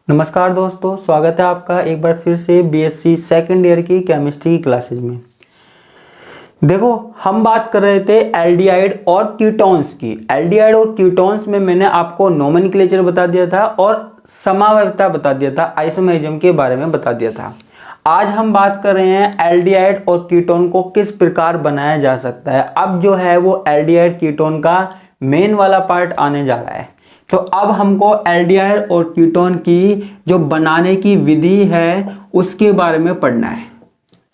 नमस्कार दोस्तों, स्वागत है आपका एक बार फिर से बीएससी सेकंड ईयर की केमिस्ट्री की क्लासेज में। देखो, हम बात कर रहे थे एल्डिहाइड और कीटोन्स की। एल्डिहाइड और कीटोन्स में मैंने आपको नोमेनक्लेचर बता दिया था और समावयवता बता दिया था, आइसोमेरिज्म के बारे में बता दिया था। आज हम बात कर रहे हैं एल्डिहाइड और कीटोन को किस प्रकार बनाया जा सकता है। अब जो है वो एल्डिहाइड कीटोन का मेन वाला पार्ट आने जा रहा है। तो अब हमको एल्डिहाइड और कीटोन की जो बनाने की विधि है उसके बारे में पढ़ना है।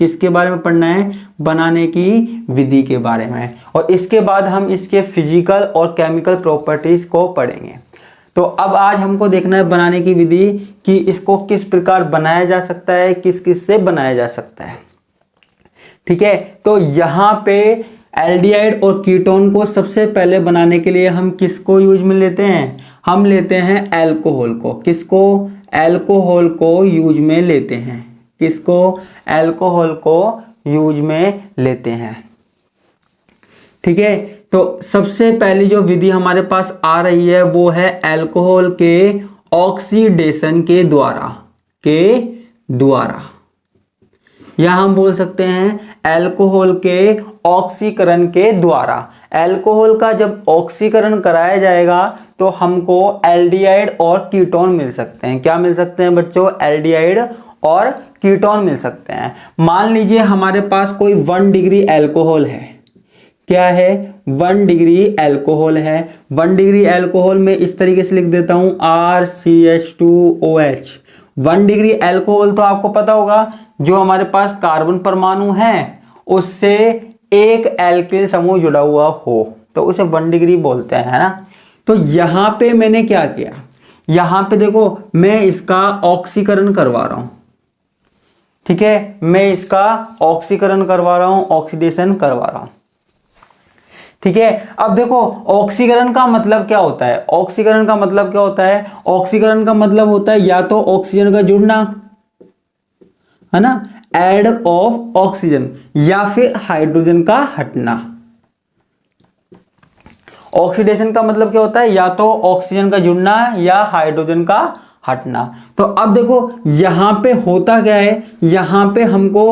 किसके बारे में पढ़ना है? बनाने की विधि के बारे में। और इसके बाद हम इसके फिजिकल और केमिकल प्रॉपर्टीज को पढ़ेंगे। तो अब आज हमको देखना है बनाने की विधि कि इसको किस प्रकार बनाया जा सकता है, किस किस से बनाया जा सकता है। ठीक है, तो यहाँ पे एल्डिहाइड और कीटोन को सबसे पहले बनाने के लिए हम किसको यूज में लेते हैं? हम लेते हैं अल्कोहल को। किसको? अल्कोहल को यूज में लेते हैं। किसको? अल्कोहल को यूज में लेते हैं। ठीक है, तो सबसे पहली जो विधि हमारे पास आ रही है वो है अल्कोहल के ऑक्सीडेशन के द्वारा या हम बोल सकते हैं अल्कोहल के ऑक्सीकरण के द्वारा। अल्कोहल का जब ऑक्सीकरण कराया जाएगा तो हमको एल्डिहाइड और कीटोन मिल सकते हैं। क्या मिल सकते हैं बच्चों? एल्डिहाइड और कीटोन मिल सकते हैं। मान लीजिए हमारे पास कोई 1 डिग्री अल्कोहल है। क्या है? 1 डिग्री अल्कोहल है। 1 डिग्री अल्कोहल में इस तरीके से लिख देता हूं RCH2OH। 1 डिग्री अल्कोहल तो आपको पता होगा, जो हमारे पास कार्बन परमाणु है उससे एक एल्किल समूह जुड़ा हुआ हो तो उसे 1 डिग्री बोलते हैं, है ना। तो यहां पे मैंने क्या किया, यहां पे देखो मैं इसका ऑक्सीकरण करवा रहा हूं। ठीक है, मैं इसका ऑक्सीकरण करवा रहा हूं, ऑक्सीडेशन करवा रहा हूं। ठीक है, अब देखो ऑक्सीकरण का मतलब क्या होता है? ऑक्सीकरण का मतलब क्या होता है? ऑक्सीकरण का मतलब होता है या तो ऑक्सीजन का जुड़ना, है ना, एड ऑफ ऑक्सीजन, या फिर हाइड्रोजन का हटना। ऑक्सीडेशन का मतलब क्या होता है? या तो ऑक्सीजन का जुड़ना या हाइड्रोजन का हटना। तो अब देखो यहां पे होता क्या है, यहां पे हमको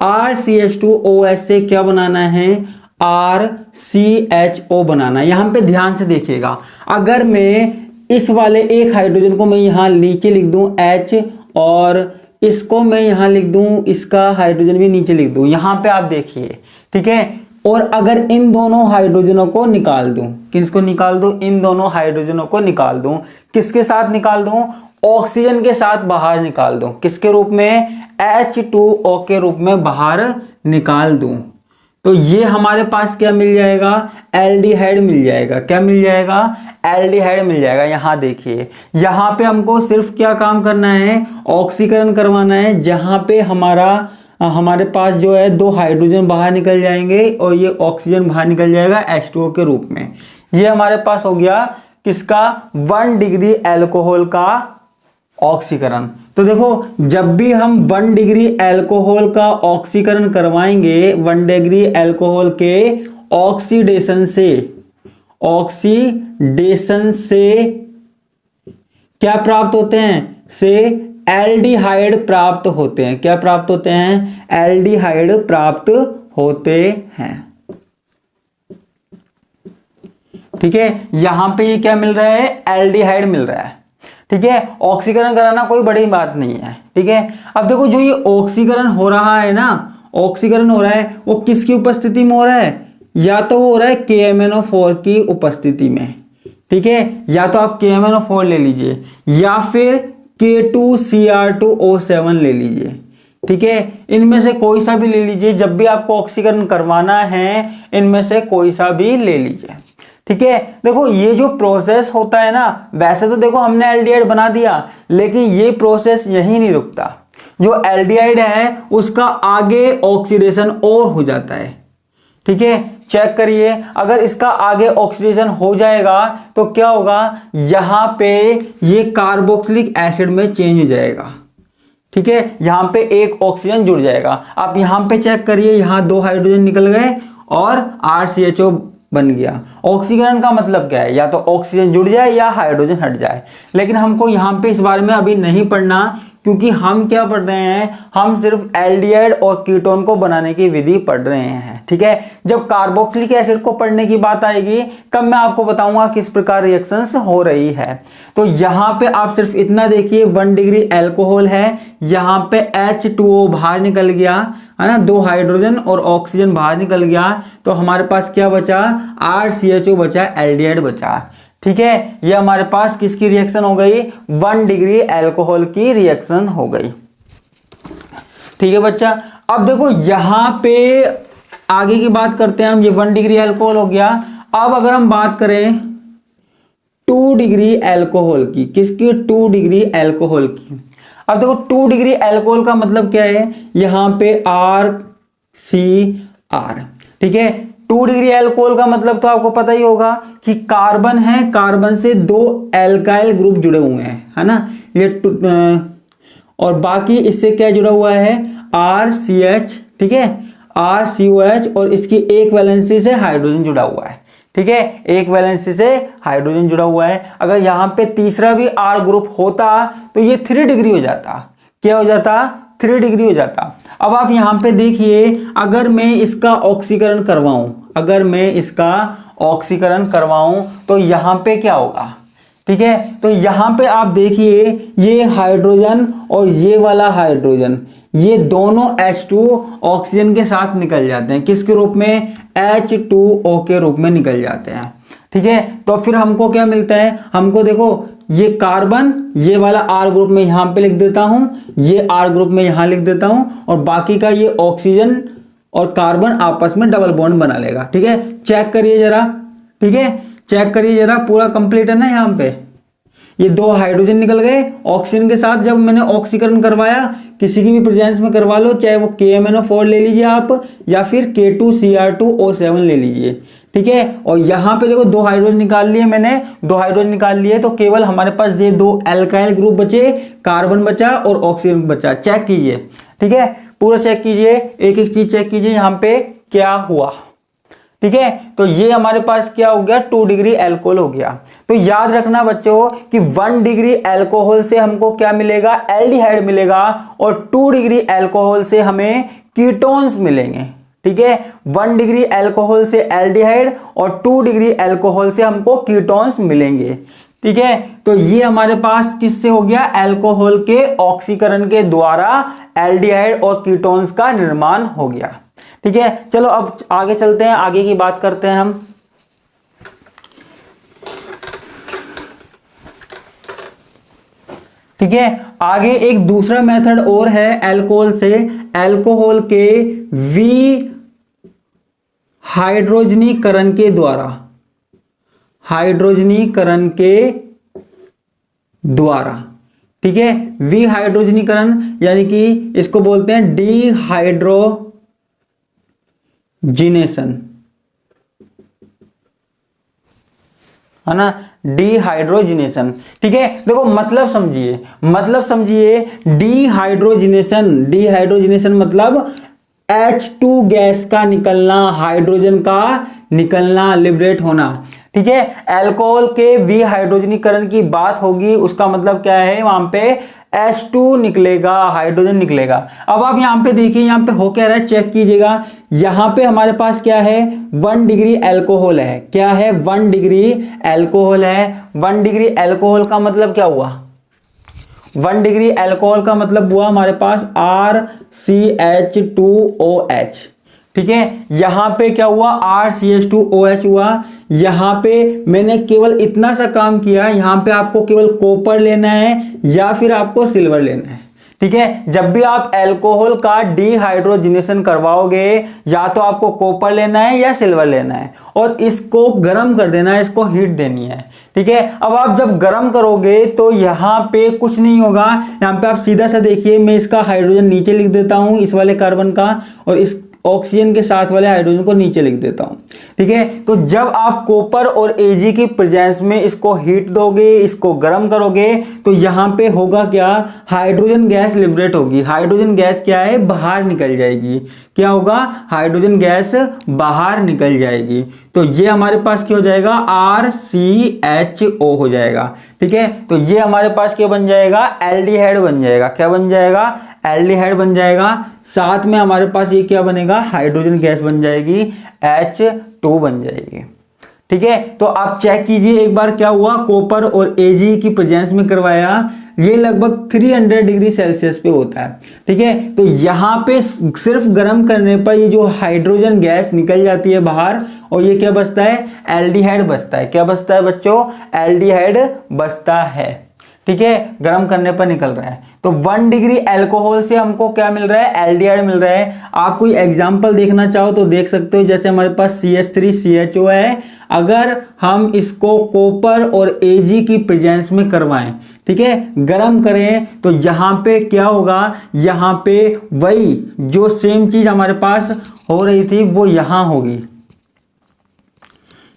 RCH2OH से क्या बनाना है? RCHO बनाना। यहां पे ध्यान से देखिएगा, अगर मैं इस वाले एक हाइड्रोजन को मैं यहां नीचे लिख दूं H, और इसको मैं यहां लिख दूं, इसका हाइड्रोजन भी नीचे लिख दूं, यहां पे आप देखिए। ठीक है, और अगर इन दोनों हाइड्रोजनों को निकाल दूं, किसको निकाल दूं? इन दोनों हाइड्रोजनों को निकाल दूं। किसके साथ निकाल दूं? ऑक्सीजन के साथ बाहर निकाल दूं। किसके रूप में? H2O के रूप में बाहर निकाल दूं। तो ये हमारे पास क्या मिल जाएगा? एल्डिहाइड मिल जाएगा। क्या मिल जाएगा? एल्डिहाइड मिल जाएगा। यहां देखिए, यहां पे हमको सिर्फ क्या काम करना है? ऑक्सीकरण करवाना है। जहां पे हमारे पास जो है 2 हाइड्रोजन बाहर निकल जाएंगे और ये ऑक्सीजन बाहर निकल जाएगा H2O के रूप में। ये हमारे पास हो गया किसका? 1 डिग्री अल्कोहल का ऑक्सीकरण। तो देखो, जब भी हम 1 डिग्री अल्कोहल का ऑक्सीकरण करवाएंगे, 1 डिग्री अल्कोहल के ऑक्सीडेशन से क्या प्राप्त होते हैं? से एल्डिहाइड प्राप्त होते हैं। क्या प्राप्त होते हैं? एल्डिहाइड प्राप्त होते हैं। ठीक है, यहां पे ये क्या मिल रहा है? एल्डिहाइड मिल रहा है। ठीक है, ऑक्सीकरण कराना कोई बड़ी बात नहीं है। ठीक है, अब देखो जो ये ऑक्सीकरण हो रहा है ना, ऑक्सीकरण हो रहा है वो किसकी उपस्थिति में हो रहा है? या तो वो हो रहा है KMnO4 की उपस्थिति में। ठीक है, या तो आप KMnO4 ले लीजिए या फिर K2Cr2O7 ले लीजिए। ठीक है, इनमें से कोई सा भी ले लीजिए। जब भी आपको ऑक्सीकरण करवाना है इनमें से कोई सा भी ले लीजिए। ठीक है, देखो ये जो प्रोसेस होता है ना, वैसे तो देखो हमने एल्डिहाइड बना दिया, लेकिन ये प्रोसेस यहीं नहीं रुकता। जो एल्डिहाइड है उसका आगे ऑक्सीडेशन और हो जाता है। ठीक है, चेक करिए, अगर इसका आगे ऑक्सीडेशन हो जाएगा तो क्या होगा? यहां पे ये कार्बोक्सिलिक एसिड में चेंज हो जाएगा। ठीक है, यहां पे एक ऑक्सीजन जुड़ जाएगा। आप यहां पे चेक करिए, यहां 2 हाइड्रोजन निकल गए और RCHO बन गया। ऑक्सीकरण का मतलब क्या है, या तो ऑक्सीजन जुड़ जाए या हाइड्रोजन हट जाए। लेकिन हमको यहाँ पे इस बारे में अभी नहीं पढ़ना, क्योंकि हम क्या पढ़ रहे हैं, हम सिर्फ एल्डिहाइड और कीटोन को बनाने की विधि पढ़ रहे हैं। ठीक है, जब कार्बोक्सिलिक एसिड को पढ़ने की बात आएगी तब मैं आपको बताऊंगा किस प्रकार रिएक्शंस हो रही है। तो यहाँ पे आप सिर्फ इतना देखिए, 1 डिग्री अल्कोहल है, यहाँ पे H2O बाहर निकल गया है ना, 2 हाइड्रोजन और ऑक्सीजन बाहर निकल गया, तो हमारे पास क्या बचा, RCHO बचा, एल्डिहाइड बचा। ठीक है, ये हमारे पास किसकी रिएक्शन हो गई, 1 डिग्री अल्कोहल की रिएक्शन हो गई। ठीक है बच्चा, अब देखो यहाँ पे आगे की बात करते हैं हम। ये 1 डिग्री अल्कोहल हो गया। अब अगर हम बात करें 2 डिग्री अल्कोहल की, किसकी, 2 डिग्री अल्कोहल की। अब देखो 2 डिग्री अल्कोहल का मतलब क्या है, यहाँ पे RCR। ठीक है, 2 डिग्री अल्कोहल का मतलब तो आपको पता ही होगा कि कार्बन है, कार्बन से 2 एल्काइल ग्रुप जुड़े हुए हैं, है ना, ये और बाकी इससे क्या जुड़ा हुआ है, RCH। ठीक है, RCOH, और इसकी एक वैलेंसी से हाइड्रोजन जुड़ा हुआ है। ठीक है, एक वैलेंसी से हाइड्रोजन जुड़ा हुआ है। अगर यहाँ पे तीसरा भी R ग्रुप होता तो ये 3 डिग्री हो जाता। क्या हो जाता, 3 डिग्री हो जाता। अब आप यहाँ पे देखिए, अगर मैं इसका ऑक्सीकरण करवाऊं, अगर मैं इसका ऑक्सीकरण करवाऊं तो यहाँ पे क्या होगा। ठीक है, तो यहाँ पे आप देखिए, ये हाइड्रोजन और ये वाला हाइड्रोजन, ये दोनों H2 ऑक्सीजन के साथ निकल जाते हैं, किसके रूप में, H2O के रूप में निकल जाते हैं। ठीक है, तो फिर हमको क्या मिलता है, हमको देखो ये कार्बन, ये वाला R ग्रुप में यहाँ पे लिख देता हूं, ये R ग्रुप में यहाँ लिख देता हूं, और बाकी का ये ऑक्सीजन और कार्बन आपस में डबल बॉन्ड बना लेगा। ठीक है, चेक करिए जरा। ठीक है, चेक करिए जरा, पूरा कंप्लीट है ना। यहाँ पे ये 2 हाइड्रोजन निकल गए ऑक्सीजन के साथ। जब मैंने ऑक्सीकरण करवाया, किसी की भी प्रेजेंस में करवा लो, चाहे वो KMnO4 ले लीजिए आप, या फिर K2Cr2O7 ले लीजिए। ठीक है, और यहाँ पे देखो 2 हाइड्रोजन निकाल लिए मैंने, 2 हाइड्रोजन निकाल लिए, तो केवल हमारे पास ये 2 एल्काइल ग्रुप बचे, कार्बन बचा और ऑक्सीजन बचा। चेक कीजिए। ठीक है, पूरा चेक कीजिए, एक एक चीज चेक कीजिए यहाँ पे क्या हुआ। ठीक है, तो ये हमारे पास क्या हो गया, 2 डिग्री अल्कोहल हो गया। तो याद रखना बच्चों कि 1 डिग्री अल्कोहल से हमको क्या मिलेगा, एल्डिहाइड मिलेगा, और 2 डिग्री अल्कोहल से हमें कीटोन्स मिलेंगे। ठीक है, 1 डिग्री अल्कोहल से एल्डिहाइड और 2 डिग्री अल्कोहल से हमको कीटोन्स मिलेंगे। ठीक है, तो ये हमारे पास किससे हो गया, अल्कोहल के ऑक्सीकरण के द्वारा एल्डिहाइड और कीटोन्स का निर्माण हो गया। ठीक है, चलो अब आगे चलते हैं, आगे की बात करते हैं हम। ठीक है, आगे एक दूसरा मेथड और है अल्कोहल से, अल्कोहल के हाइड्रोजनीकरण के द्वारा, हाइड्रोजनीकरण के द्वारा। ठीक है, हाइड्रोजनीकरण यानी कि इसको बोलते हैं डिहाइड्रोजिनेशन, है ना, डिहाइड्रोजिनेशन। ठीक है, देखो मतलब समझिए, डिहाइड्रोजिनेशन मतलब H2 गैस का निकलना, हाइड्रोजन का निकलना, लिबरेट होना। ठीक है, अल्कोहल के विहाइड्रोजनीकरण की बात होगी, उसका मतलब क्या है, वहां पे H2 निकलेगा, हाइड्रोजन निकलेगा। अब आप यहाँ पे देखिए, यहाँ पे हो क्या रहा है, चेक कीजिएगा। यहाँ पे हमारे पास क्या है, 1 डिग्री अल्कोहल है। क्या है, 1 डिग्री अल्कोहल है। 1 डिग्री अल्कोहल का मतलब क्या हुआ, 1 डिग्री अल्कोहल का मतलब हुआ हमारे पास RCH2OH। ठीक है, यहां पे क्या हुआ, RCH2OH हुआ। यहां पे मैंने केवल इतना सा काम किया, यहां पे आपको केवल कॉपर लेना है या फिर आपको सिल्वर लेना है। ठीक है, जब भी आप अल्कोहल का डिहाइड्रोजिनेशन करवाओगे, या तो आपको कॉपर लेना है या सिल्वर लेना है, और इसको गर्म कर देना है, इसको हीट देनी है। ठीक है, अब आप जब गर्म करोगे तो यहाँ पे कुछ नहीं होगा। यहाँ पे आप सीधा सा देखिए, मैं इसका हाइड्रोजन नीचे लिख देता हूं, इस वाले कार्बन का, और इस ऑक्सीजन के साथ वाले हाइड्रोजन को नीचे लिख देता हूं, ठीक है। तो जब आप कॉपर और Ag की प्रेजेंस में इसको हीट दोगे, इसको गर्म करोगे, तो यहां पे होगा क्या, हाइड्रोजन गैस लिबरेट होगी। हाइड्रोजन गैस क्या है, बाहर निकल जाएगी। क्या होगा, हाइड्रोजन गैस बाहर निकल जाएगी। तो ये हमारे पास क्या हो जाएगा, RCHO हो जाएगा, ठीक है। तो ये हमारे पास क्या बन जाएगा, एल्डिहाइड बन जाएगा। क्या बन जाएगा, एल्डिहाइड बन जाएगा। साथ में हमारे पास ये क्या बनेगा, हाइड्रोजन गैस बन जाएगी, H2 बन जाएगी, ठीक है। तो आप चेक कीजिए एक बार क्या हुआ, कॉपर और Ag की प्रेजेंस में करवाया, ये लगभग 300 डिग्री सेल्सियस पे होता है, ठीक है। तो यहाँ पे सिर्फ गर्म करने पर ये जो हाइड्रोजन गैस निकल जाती है बाहर, और ये क्या बचता है, एल्डिहाइड बचता है। क्या बचता है बच्चों, एल्डिहाइड बचता है, ठीक है, गर्म करने पर निकल रहा है। तो 1 डिग्री अल्कोहल से हमको क्या मिल रहा है, एल्डिहाइड मिल रहा है। आप कोई एग्जांपल देखना चाहो तो देख सकते हो, जैसे हमारे पास CH3CHO है, अगर हम इसको कॉपर और Ag की प्रेजेंस में करवाएं, ठीक है, गर्म करें, तो यहां पे क्या होगा, यहां पे वही जो सेम चीज हमारे पास हो रही थी वो यहां होगी,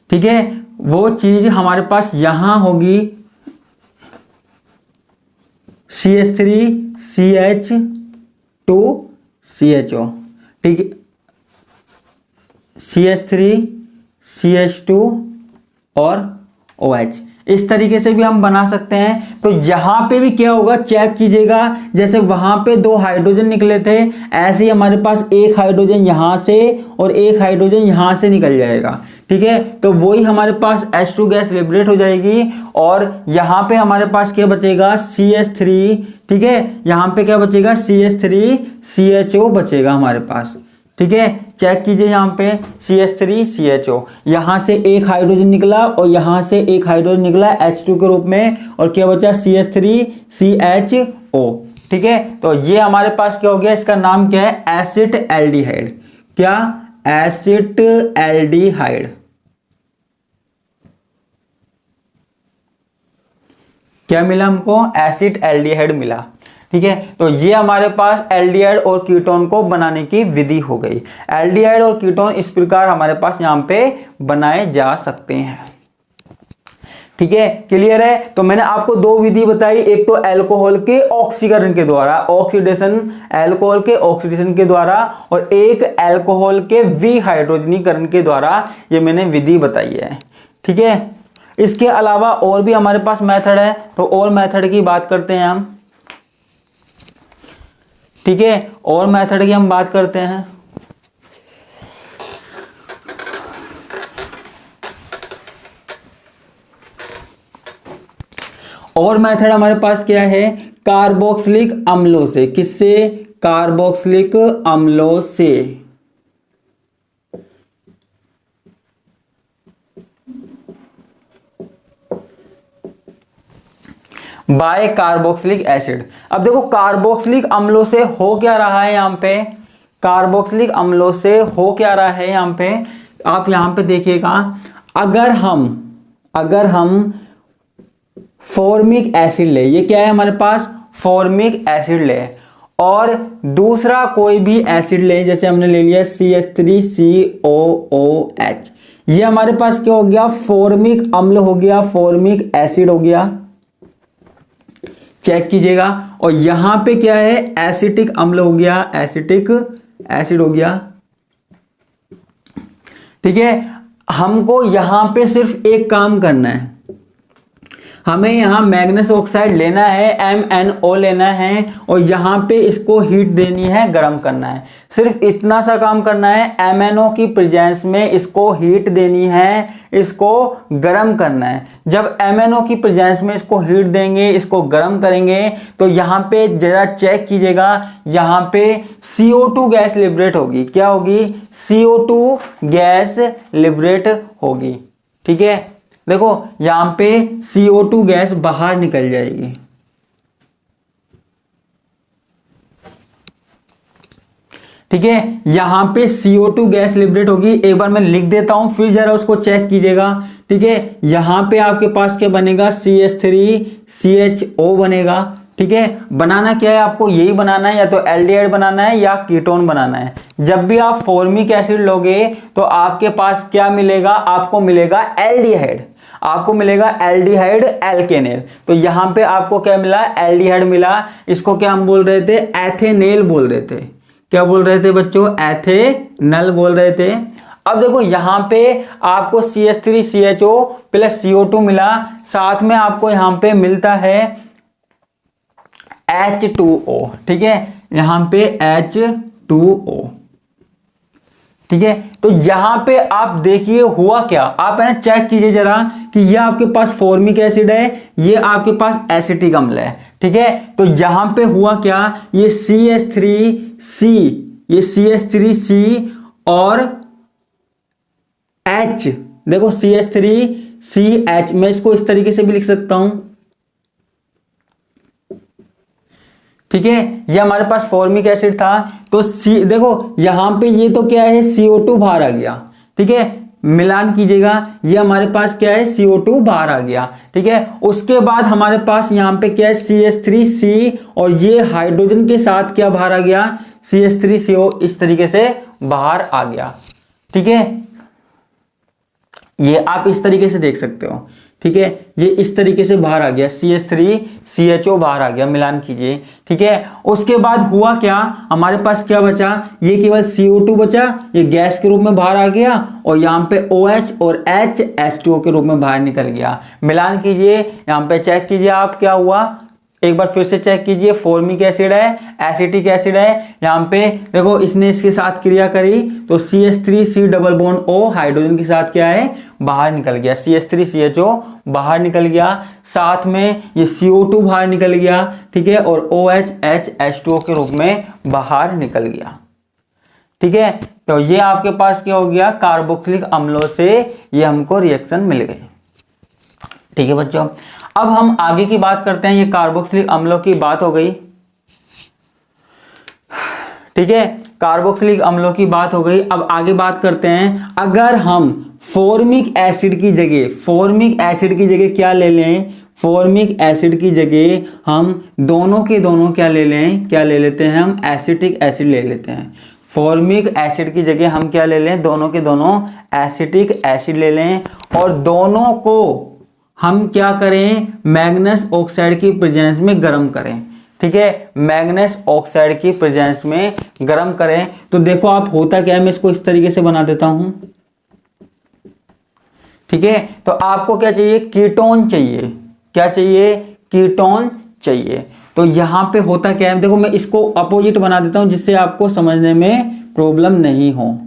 ठीक है, वो चीज हमारे पास यहां होगी, CH3CH2CHO, ठीक है, CH3CH2 और OH। इस तरीके से भी हम बना सकते हैं। तो यहां पे भी क्या होगा, चेक कीजिएगा, जैसे वहां पे 2 हाइड्रोजन निकले थे, ऐसे ही हमारे पास एक हाइड्रोजन यहां से और एक हाइड्रोजन यहां से निकल जाएगा, ठीक है। तो वही हमारे पास H2 गैस लिबरेट हो जाएगी, और यहां पे हमारे पास क्या बचेगा, CH3, ठीक है, यहां पे क्या बचेगा, CH3CHO बचेगा हमारे पास, ठीक है। चेक कीजिए, यहां पे CH3CHO, यहां से एक हाइड्रोजन निकला और यहां से एक हाइड्रोजन निकला H2 के रूप में, और क्या बचा, CH3CHO, ठीक है। तो ये हमारे पास क्या हो गया, इसका नाम क्या है, एसिड एल्डिहाइड। क्या, एसिड एल्डिहाइड। क्या मिला हमको, एसिड एल्डिहाइड मिला, ठीक है। तो ये हमारे पास एल्डिहाइड और कीटोन को बनाने की विधि हो गई। एल्डिहाइड और कीटोन इस प्रकार हमारे पास यहाँ पे बनाए जा सकते हैं, ठीक है, क्लियर है। तो मैंने आपको 2 विधि बताई, एक तो अल्कोहल के ऑक्सीकरण के द्वारा, ऑक्सीडेशन, अल्कोहल के ऑक्सीडेशन के द्वारा, और एक अल्कोहल के विहाइड्रोजनीकरण के द्वारा ये मैंने विधि बताई है, ठीक है। इसके अलावा और भी हमारे पास मेथड है, तो और मेथड की बात करते हैं हम, ठीक है, और मेथड की हम बात करते हैं। और मेथड हमारे पास क्या है, कार्बोक्सिलिक अम्लों से। किससे, कार्बोक्सिलिक अम्लों से, बाय कार्बोक्सिलिक एसिड। अब देखो कार्बोक्सिलिक अम्लों से हो क्या रहा है, यहां पे कार्बोक्सिलिक अम्लों से हो क्या रहा है, यहां पे आप यहां पे देखिएगा, अगर हम फॉर्मिक एसिड ले, ये क्या है हमारे पास, फॉर्मिक एसिड ले, और दूसरा कोई भी एसिड ले, जैसे हमने ले लिया CH3COOH, ये हमारे पास क्या हो गया, फॉर्मिक अम्ल हो गया, फॉर्मिक एसिड हो गया, चेक कीजिएगा। और यहां पे क्या है, एसिटिक अम्ल हो गया, एसिटिक एसिड हो गया, ठीक है। हमको यहां पे सिर्फ एक काम करना है, हमें यहां मैग्नीशियम ऑक्साइड लेना है, MnO लेना है, और यहां पे इसको हीट देनी है, गर्म करना है। सिर्फ इतना सा काम करना है, MnO की प्रेजेंस में इसको हीट देनी है, इसको गर्म करना है। जब MnO की प्रेजेंस में इसको हीट देंगे, इसको गर्म करेंगे, तो यहां पे जरा चेक कीजिएगा, यहां पे CO2 गैस लिबरेट होगी। क्या होगी, CO2 गैस लिबरेट होगी, ठीक है। देखो यहां पे CO2 गैस बाहर निकल जाएगी, ठीक है। यहां पे CO2 गैस लिबरेट होगी, एक बार मैं लिख देता हूं, फिर जरा उसको चेक कीजिएगा, ठीक है। यहां पे आपके पास क्या बनेगा, CH3CHO बनेगा, ठीक है, बनाना क्या है आपको, यही बनाना है, या तो एल्डिहाइड बनाना है या कीटोन बनाना है। जब भी आप फॉर्मिक एसिड लोगे तो आपके पास क्या मिलेगा, आपको मिलेगा एल्डिहाइड, आपको मिलेगा एल्डिहाइड एल्केनेल। तो यहां पे आपको क्या मिला, एल्डिहाइड मिला। इसको क्या हम बोल रहे थे, एथेनेल बोल रहे थे। क्या बोल रहे थे बच्चों, एथेनल बोल रहे थे। अब देखो यहां पे आपको CH3CHO प्लस CO2 मिला, साथ में आपको यहां पे मिलता है H2O, ठीक है, यहां पे H2O, ठीक है। तो यहां पे आप देखिए हुआ क्या, आप है ना चेक कीजिए जरा कि ये आपके पास फॉर्मिक एसिड है, ये आपके पास एसिटिक अम्ल है, ठीक है। तो यहां पे हुआ क्या, ये CH3C, ये CH3C और H, देखो CH3CH, मैं इसको इस तरीके से भी लिख सकता हूं, ठीक है। ये हमारे पास फॉर्मिक एसिड था, तो देखो यहां पे ये तो क्या है, CO2 बाहर आ गया, ठीक है, मिलान कीजिएगा, ये हमारे पास क्या है, CO2 बाहर आ गया, ठीक है। उसके बाद हमारे पास यहां पे क्या है, CH3C, और ये हाइड्रोजन के साथ क्या बाहर आ गया, CH3CO, इस तरीके से बाहर आ गया, ठीक है। ये आप इस तरीके से देख सकते हो, ठीक है, ये इस तरीके से बाहर आ गया, CH3CHO बाहर आ गया, मिलान कीजिए, ठीक है। उसके बाद हुआ क्या, हमारे पास क्या बचा, ये केवल CO2 बचा, ये गैस के रूप में बाहर आ गया, और यहाँ पे OH और H2O के रूप में बाहर निकल गया। मिलान कीजिए, यहाँ पे चेक कीजिए आप क्या हुआ, एक बार फिर से चेक कीजिए, फॉर्मिक एसिड है, एसिटिक एसिड है, यहाँ पे देखो इसने इसके साथ क्रिया करी तो CH3C double bond O hydrogen के साथ क्या है, बाहर निकल गया, CH3CHO बाहर निकल गया, साथ में ये CO2 बाहर निकल गया, ठीक है, और OH H2O के रूप में बाहर निकल गया, ठीक है। तो ये आपके पास क्या हो गया, कार्बोक्सिलिक अम्लों से ये हमको रिएक्शन मिल गई, ठीक है बच्चों। अब हम आगे की बात करते हैं, ये कार्बोक्सिलिक अम्लों की बात हो गई, ठीक है, कार्बोक्सिलिक अम्लों की बात हो गई। अब आगे बात करते हैं, अगर हम फॉर्मिक एसिड की जगह, फॉर्मिक एसिड की जगह क्या ले लें, फॉर्मिक एसिड की जगह हम दोनों के दोनों क्या ले लें, क्या ले लेते हैं हम, एसिटिक एसिड ले लेते हैं। फॉर्मिक एसिड की जगह हम क्या ले लें, दोनों के दोनों एसिटिक एसिड ले लें, और दोनों को हम क्या करें, मैग्नेस ऑक्साइड की प्रेजेंस में गर्म करें, ठीक है, मैग्नेस ऑक्साइड की प्रेजेंस में गर्म करें। तो देखो आप होता क्या है, मैं इसको इस तरीके से बना देता हूं, ठीक है। तो आपको क्या चाहिए, कीटोन चाहिए, क्या चाहिए, कीटोन चाहिए। तो यहां पे होता क्या है, देखो मैं इसको अपोजिट बना देता हूं जिससे आपको समझने में प्रॉब्लम नहीं हो।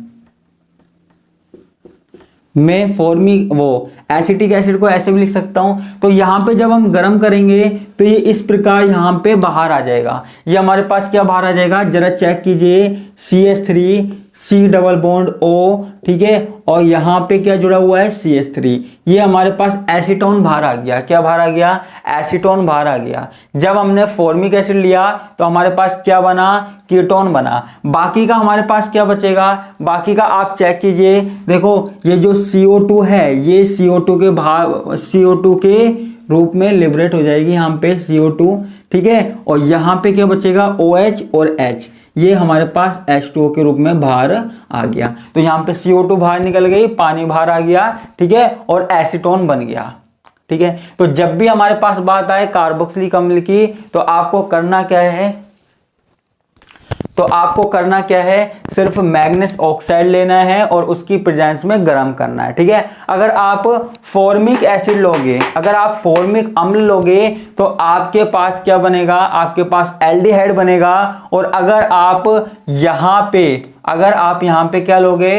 मैं फॉर्मिक वो एसिटिक एसिड को ऐसे भी लिख सकता हूं। तो यहां पे जब हम गर्म करेंगे तो ये इस प्रकार यहां पे बाहर आ जाएगा, ये हमारे पास क्या बाहर आ जाएगा, जरा चेक कीजिए, CH3C डबल बॉन्ड O, ठीक है, और यहां पे क्या जुड़ा हुआ है, CH3, ये हमारे पास एसीटोन बाहर आ गया, क्या बाहर आ गया, एसीटोन बाहर आ गया। जब हमने फॉर्मिक एसिड लिया तो हमारे पास क्या बना, कीटोन बना। बाकी का हमारे पास क्या बचेगा, बाकी का आप चेक कीजिए, देखो ये जो CO2 है, ये CO2 के भाग, CO2 के रूप में लिबरेट हो जाएगी यहाँ पे CO2, ठीक है, और यहाँ पे क्या बचेगा, OH और H, ये हमारे पास H2O के रूप में बाहर आ गया। तो यहाँ पे CO2 बाहर निकल गई, पानी बाहर आ गया, ठीक है, और एसीटोन बन गया, ठीक है। तो जब भी हमारे पास बात आए कार्बोक्सिलिक अम्ल की, तो आपको करना क्या है, तो आपको करना क्या है, सिर्फ मैग्नेस ऑक्साइड लेना है और उसकी प्रेजेंस में गर्म करना है, ठीक है। अगर आप फॉर्मिक एसिड लोगे, अगर आप फॉर्मिक अम्ल लोगे तो आपके पास क्या बनेगा, आपके पास एल्डिहाइड बनेगा। और अगर आप यहाँ पे क्या लोगे,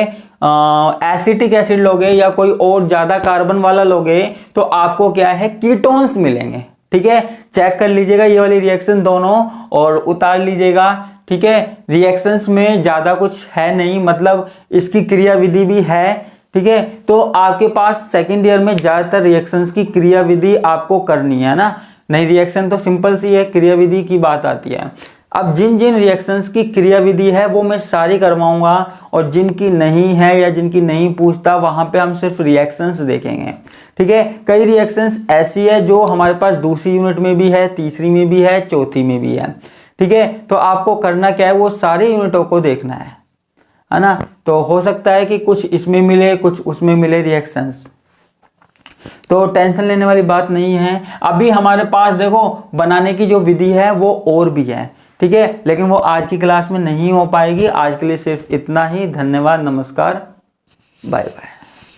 एसिटिक एसिड लोगे या कोई और ज्यादा कार्बन वाला लोगे तो आपको क्या है, कीटोन्स मिलेंगे, ठीक है। चेक कर लीजिएगा ये वाली रिएक्शन दोनों और उतार लीजिएगा, ठीक है। रिएक्शंस में ज्यादा कुछ है नहीं, मतलब इसकी क्रिया विधि भी है, ठीक है। तो आपके पास सेकेंड ईयर में ज्यादातर रिएक्शंस की क्रिया विधि आपको करनी है ना, नहीं रिएक्शन तो सिंपल सी है, क्रिया विधि की बात आती है। अब जिन जिन रिएक्शंस की क्रियाविधि है वो मैं सारी करवाऊंगा, और जिनकी नहीं है या जिनकी नहीं पूछता वहां पे हम सिर्फ रिएक्शंस देखेंगे। ठीक है, कई रिएक्शंस ऐसी है जो हमारे पास दूसरी यूनिट में भी है, तीसरी में भी है, चौथी में भी है। ठीक है, तो आपको करना क्या है, वो सारी यूनिटों को देखना है ना। तो हो सकता है कि कुछ इसमें मिले, कुछ उसमें मिले रिएक्शंस, तो टेंशन लेने वाली बात नहीं है। अभी हमारे पास देखो बनाने की जो विधि है वो और भी है। ठीक है, लेकिन वो आज की क्लास में नहीं हो पाएगी। आज के लिए सिर्फ इतना ही। धन्यवाद, नमस्कार, बाय बाय।